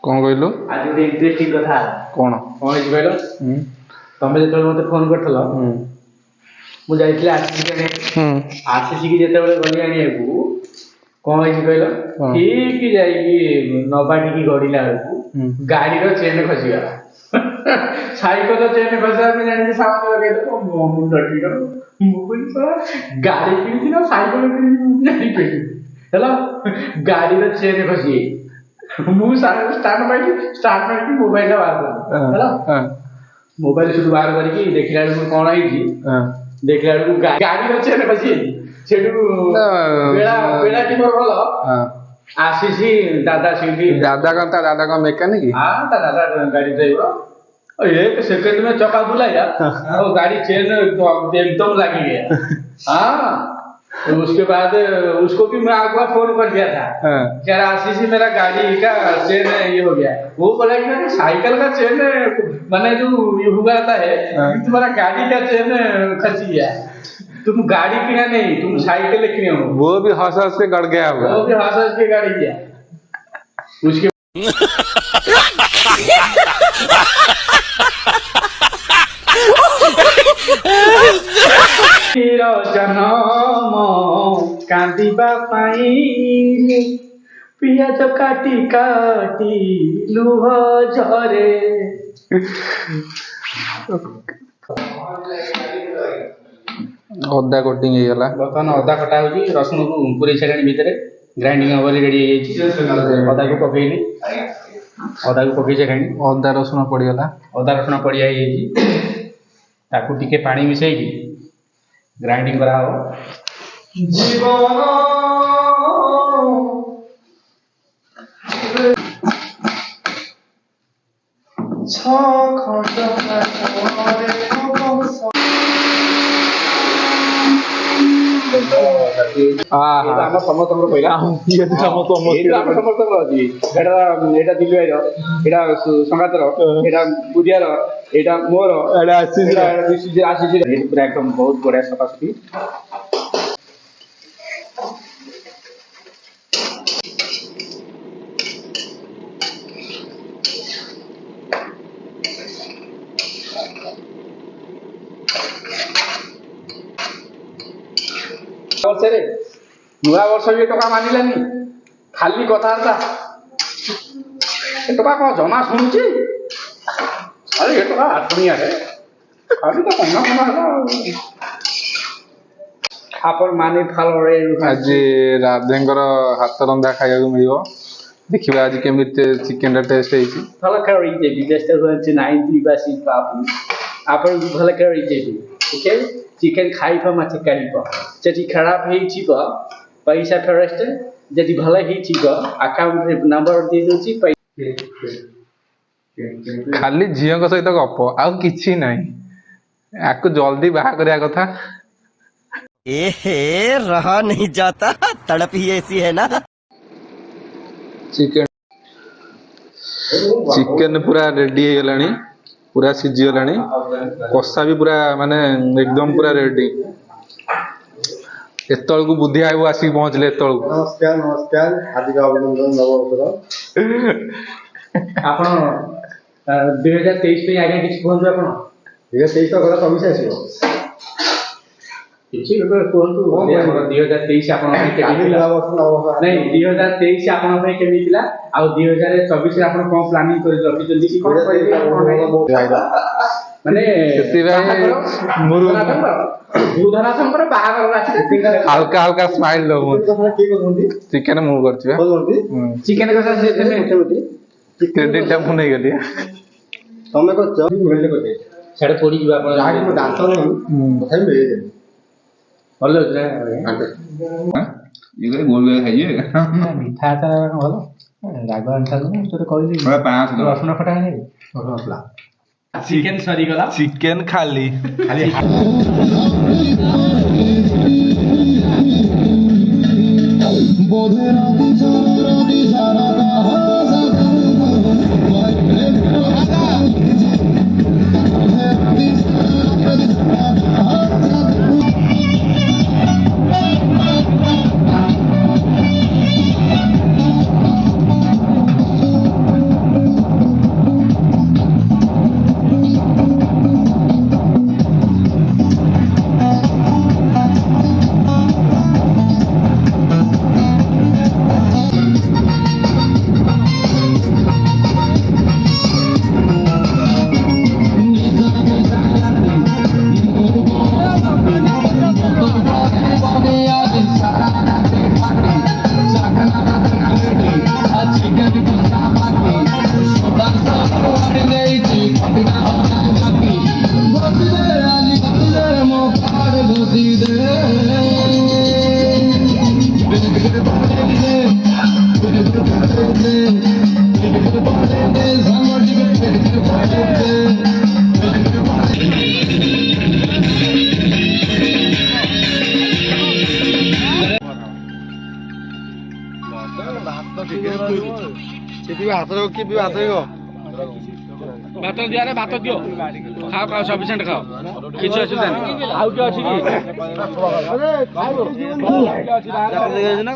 कौन कहलु आज गोटे इंटरेस्टिंग कथा कौन कौन कहल तमें जो मत फोन कर मुझे आशीष की जो गली आने कौन कहल ठीक जाइए नबाटी गड़िला बेलू गाड़ी चेन खसीगला साइकेल चेन खसा जानी सामान लगे मुंड ठीक गाड़ी किनी साइकेल किनी है गाड़ी चेन खसी स्टार्ट मार मोबाइल बाहर मोबाइल सुध बाहर करके देखला कौन है देखला गाड़ी चेन खसी बेड़ा टी भल आशीष दादा दादा का मेकानिक हाँ दादा गाड़ी ड्राइवर एक सेकंड में चौका बुलाया और गाड़ी चेन एकदम लगी गया हाँ तो उसके बाद उसको भी मैं आपको फोन कर दिया था कह रहा आशीष मेरा गाड़ी का चेन ये हो गया वो बोला कि मैंने साइकिल का चेन मैंने जो ये हुआ था है तुम्हारा गाड़ी का चेन खसी गया तुम गाड़ी किना नहीं तुम साइकिल किने हो वो भी हंस हंस के गड़ गया होगा वो भी हंस हंस के गाड़ी गया उसके जन्म कांदिबा पाई पियाज काटी काटी लुह झरे अदा कटिंग हो गला बर्तमान अदा कटा होची रसुण को पूरी सेकंड भीतर ग्राइंडिंग हबो रेडी हो जाई अदा को पकेइनी अदा को पकेइ सेकंड अदा रसुण पड़ी गला अदा रसुण पड़ी आई ताकू टिके पानी मिसई ग्राइंडिंग करा हो जीवन बहुत बढ़िया सफासफी नुआ वर्ष भी टका मानिलानी खाली कथा टका कौन जमा शुणुची अरे ये टका आठनिया रे खाली तो कौन कौन आपन माने थाल रे आज राधेंकर हाथ रंधा खाया को मिलिबो देखिबा आज केमिते चिकन रा टेस्ट हेची थाल करी जेबी टेस्ट होची 90 बासी पापु आपन भले करी जेबी ओके चिकन खाई पर माछ करी पर जदि खराब हेई छी पर पैसा फेरस्ट जदि भले हेई छी पर अकाउंट रे नंबर दे दोची खाली झियो को सहित गप आ किछि नाही आको जल्दी बाहा करिया कथा एहे रहा नहीं जाता तड़प ही ऐसी है ना चिकन पूरा रेडी हो गलानी पूरा सिझी गलानी कषा भी पूरा माने एकदम पूरा रेडी एतल को बुद्धि आइबो आसी पहुंचले एतल को नमस्कार हार्दिक अभिनंदन नववर्ष आपण 2023 पे आगे किछ कोन आपण 2023 तो गला कमी से आसीबो किछि कोन 2023 आपण नहीं 2023 आपण पे केमी थिला आ 2024 रे आपण कोन प्लानिंग करि रखि जल्दी की कोन माने सेति भाई मुरु बुधनाथंकर बाहागर राछि हल्का हल्का स्माइल लो चिकन मु करछि चिकन कसा से क्रेडिट टा मु नहीं गली तमे को जब मिलले कोते छाड़ पड़ी जीवा आपण लागे मो दांत नहीं तथापि मिले दे भलो रे ये गोल गोल खाइए मिठा था भलो राग अंता तो कहली बड़ा 5 रसुण खटा नहीं मसला चिकन सरी गला चिकन खाली खाली ଭାତ ଦିଆରେ ଭାତ ଦିଅ ଖାଅ ଖାଅ ସଫିସିଏଣ୍ଟ ଖାଅ କିଛି ଅସୁବିଧା ନାହିଁ ଆଉ କିଏ ଅଛି କି ନା